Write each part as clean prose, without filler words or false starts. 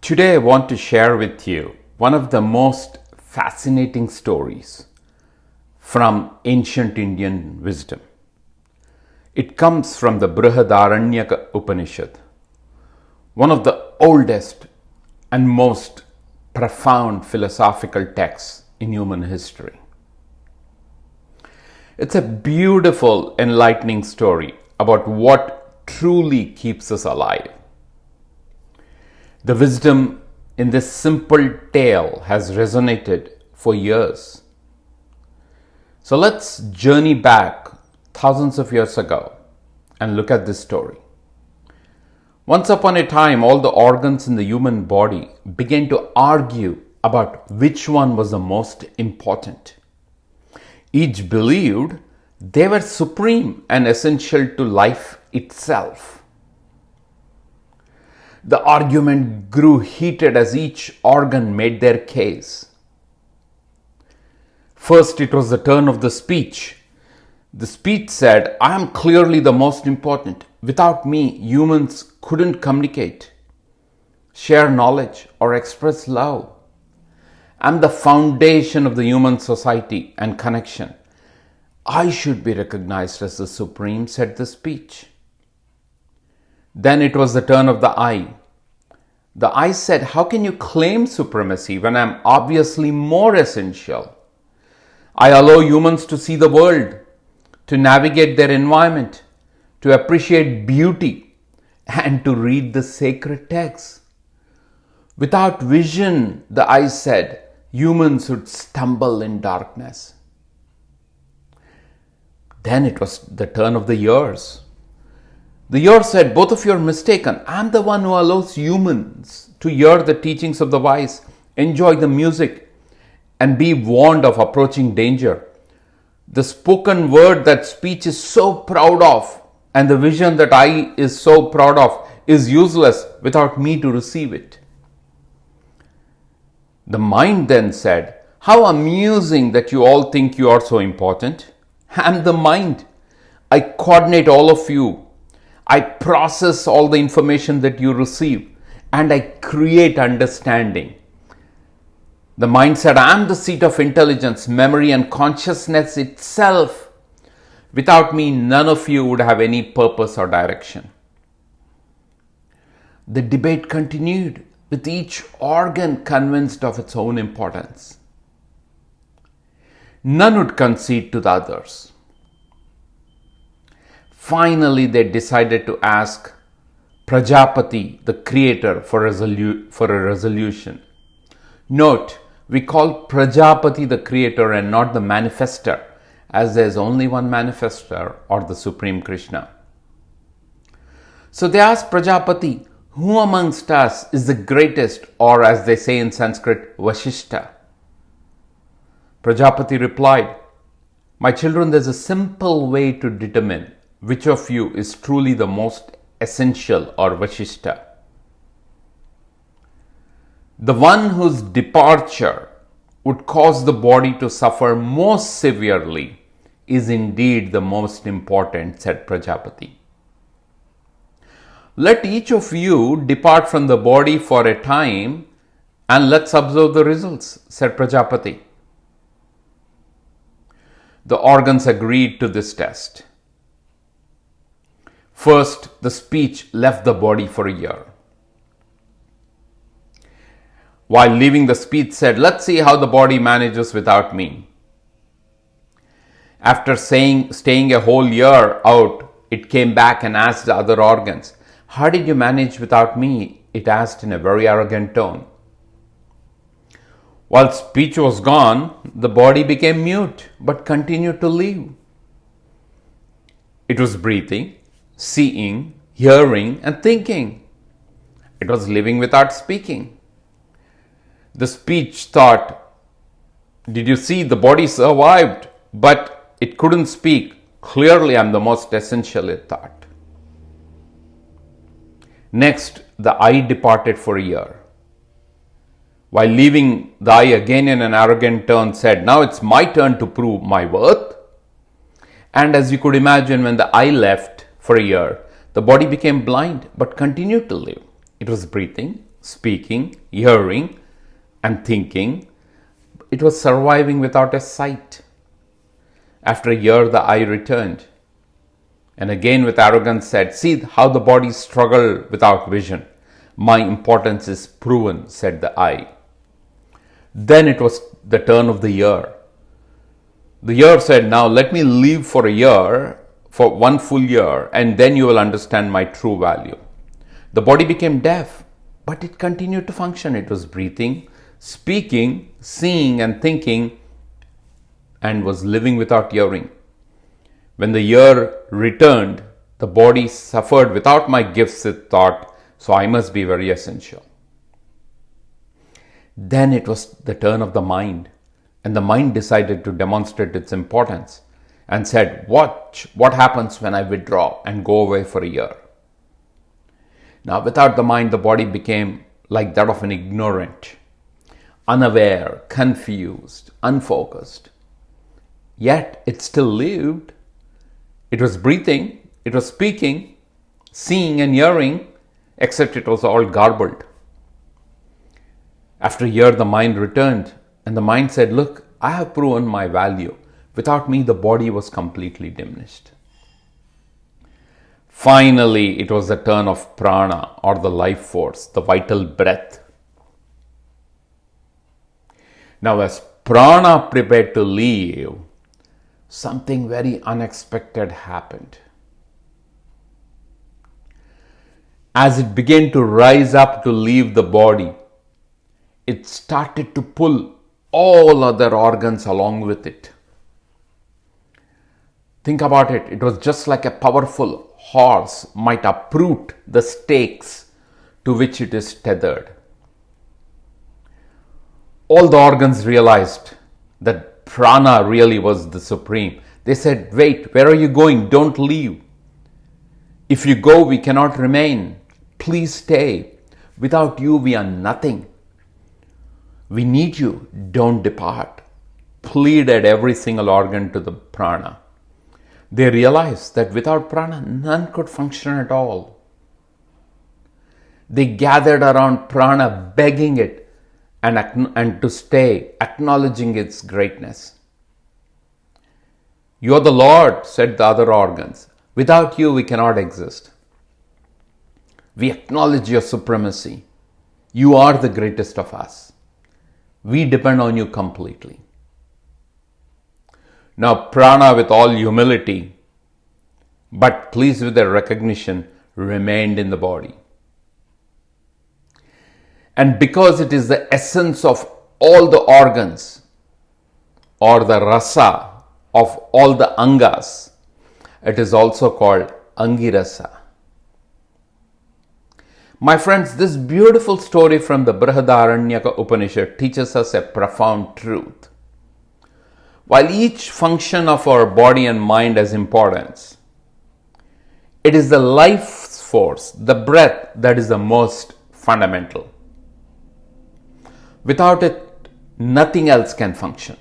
Today I want to share with you one of the most fascinating stories from ancient Indian wisdom. It comes from the Brihadaranyaka Upanishad, one of the oldest and most profound philosophical texts in human history. It's a beautiful, enlightening story about what truly keeps us alive. The wisdom in this simple tale has resonated for years. So let's journey back thousands of years ago and look at this story. Once upon a time, all the organs in the human body began to argue about which one was the most important. Each believed they were supreme and essential to life itself. The argument grew heated as each organ made their case. First, it was the turn of the speech. The speech said, "I am clearly the most important. Without me, humans couldn't communicate, share knowledge, or express love. I'm the foundation of the human society and connection. I should be recognized as the supreme," said the speech. Then it was the turn of the I. The I said, "How can you claim supremacy when I'm obviously more essential? I allow humans to see the world, to navigate their environment, to appreciate beauty, and to read the sacred texts. Without vision," the I said, "humans would stumble in darkness." Then it was the turn of the ears. The ear said, "Both of you are mistaken. I'm the one who allows humans to hear the teachings of the wise, enjoy the music, and be warned of approaching danger. The spoken word that speech is so proud of and the vision that I is so proud of is useless without me to receive it." The mind then said, "How amusing that you all think you are so important. I'm the mind. I coordinate all of you. I process all the information that you receive, and I create understanding." The mind said, "I'm the seat of intelligence, memory, and consciousness itself. Without me, none of you would have any purpose or direction." The debate continued, with each organ convinced of its own importance. None would concede to the others. Finally, they decided to ask Prajapati, the creator, for a resolution. Note, we call Prajapati the creator and not the manifester, as there is only one manifester, or the Supreme Krishna. So they asked Prajapati, "Who amongst us is the greatest," or as they say in Sanskrit, Vashishta? Prajapati replied, "My children, there's a simple way to determine which of you is truly the most essential, or Vashishta. The one whose departure would cause the body to suffer most severely is indeed the most important," said Prajapati. "Let each of you depart from the body for a time and let's observe the results," said Prajapati. The organs agreed to this test. First, the speech left the body for a year. While leaving, the speech said, "Let's see how the body manages without me." After staying a whole year out, it came back and asked the other organs, "How did you manage without me?" it asked in a very arrogant tone. While speech was gone, the body became mute but continued to live. It was breathing, seeing, hearing, and thinking. It was living without speaking. The speech thought, "Did you see, the body survived, but it couldn't speak. Clearly, I'm the most essential," it thought. Next, the I departed for a year. While leaving, the I again in an arrogant tone said, "Now it's my turn to prove my worth." And as you could imagine, when the I left for a year, the body became blind but continued to live. It was breathing, speaking, hearing, and thinking. It was surviving without a sight. After a year, the eye returned, and again with arrogance said, "See how the body struggled without vision. My importance is proven," said the eye. Then it was the turn of the ear. The ear said, "Now let me live for a year, for 1 full year, and then you will understand my true value." The body became deaf, but it continued to function. It was breathing, speaking, seeing, and thinking, and was living without hearing. When the ear returned, the body suffered without my gifts, it thought, so I must be very essential. Then it was the turn of the mind, and the mind decided to demonstrate its importance and said, "Watch what happens when I withdraw and go away for a year." Now, without the mind, the body became like that of an ignorant, unaware, confused, unfocused. Yet it still lived. It was breathing, it was speaking, seeing and hearing, except it was all garbled. After a year, the mind returned, and the mind said, "Look, I have proven my value. Without me, the body was completely diminished." Finally, it was the turn of prana, or the life force, the vital breath. Now, as prana prepared to leave, something very unexpected happened. As it began to rise up to leave the body, it started to pull all other organs along with it. Think about it. It was just like a powerful horse might uproot the stakes to which it is tethered. All the organs realized that prana really was the supreme. They said, "Wait, where are you going? Don't leave. If you go, we cannot remain. Please stay. Without you, we are nothing. We need you. Don't depart." Pleaded every single organ to the prana. They realized that without prana, none could function at all. They gathered around prana, begging it and to stay, acknowledging its greatness. "You are the Lord," said the other organs. "Without you, we cannot exist. We acknowledge your supremacy. You are the greatest of us. We depend on you completely." Now, prana, with all humility, but pleased with their recognition, remained in the body. And because it is the essence of all the organs, or the rasa of all the angas, it is also called angirasa. My friends, this beautiful story from the Brihadaranyaka Upanishad teaches us a profound truth. While each function of our body and mind has importance, it is the life force, the breath, that is the most fundamental. Without it, nothing else can function.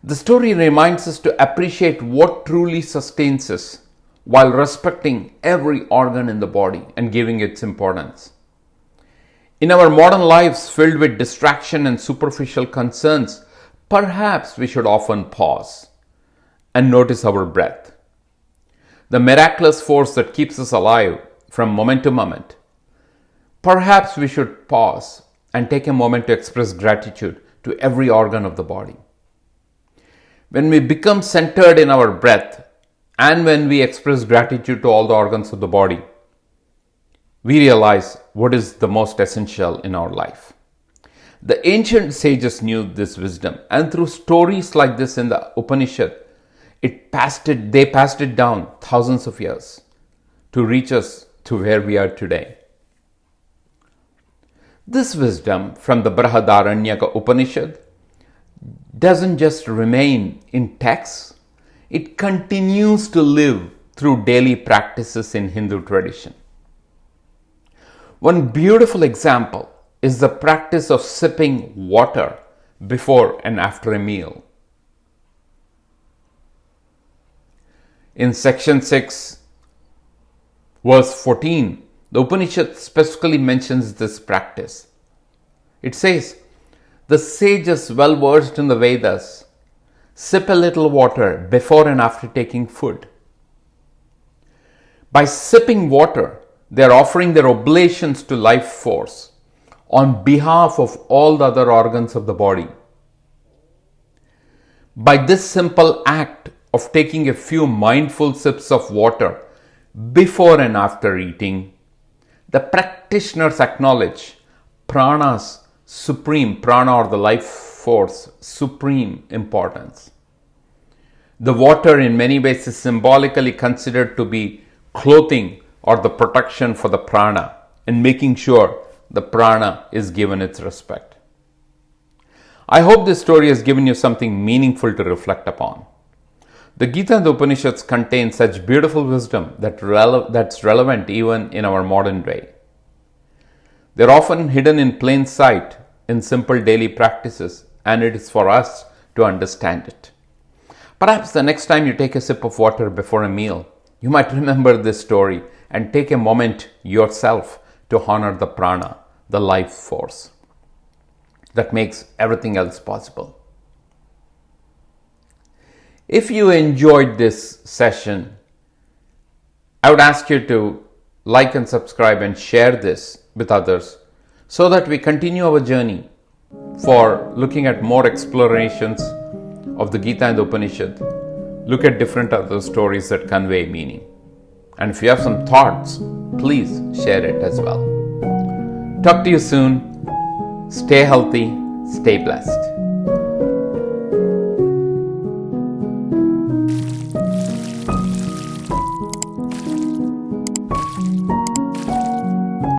The story reminds us to appreciate what truly sustains us while respecting every organ in the body and giving its importance. In our modern lives filled with distraction and superficial concerns, perhaps we should often pause and notice our breath, the miraculous force that keeps us alive from moment to moment. Perhaps we should pause and take a moment to express gratitude to every organ of the body. When we become centered in our breath and when we express gratitude to all the organs of the body, we realize what is the most essential in our life. The ancient sages knew this wisdom, and through stories like this in the Upanishad, they passed it down thousands of years to reach us to where we are today. This wisdom from the Brihadaranyaka Upanishad doesn't just remain in texts, it continues to live through daily practices in Hindu tradition. One beautiful example is the practice of sipping water before and after a meal. In section 6, verse 14, The Upanishad specifically mentions this practice. It says, the sages well versed in the Vedas sip a little water before and after taking food. By sipping water, they are offering their oblations to life force on behalf of all the other organs of the body. By this simple act of taking a few mindful sips of water before and after eating, the practitioners acknowledge prana's supreme, prana or the life force, supreme importance. The water in many ways is symbolically considered to be clothing or the protection for the prana and making sure the prana is given its respect. I hope this story has given you something meaningful to reflect upon. The Gita and the Upanishads contain such beautiful wisdom that's relevant even in our modern day. They're often hidden in plain sight in simple daily practices, and it is for us to understand it. Perhaps the next time you take a sip of water before a meal, you might remember this story and take a moment yourself to honor the prana, the life force that makes everything else possible. If you enjoyed this session, I would ask you to like and subscribe and share this with others so that we continue our journey for looking at more explorations of the Gita and the Upanishad, look at different other stories that convey meaning. And if you have some thoughts, please share it as well. Talk to you soon. Stay healthy, stay blessed.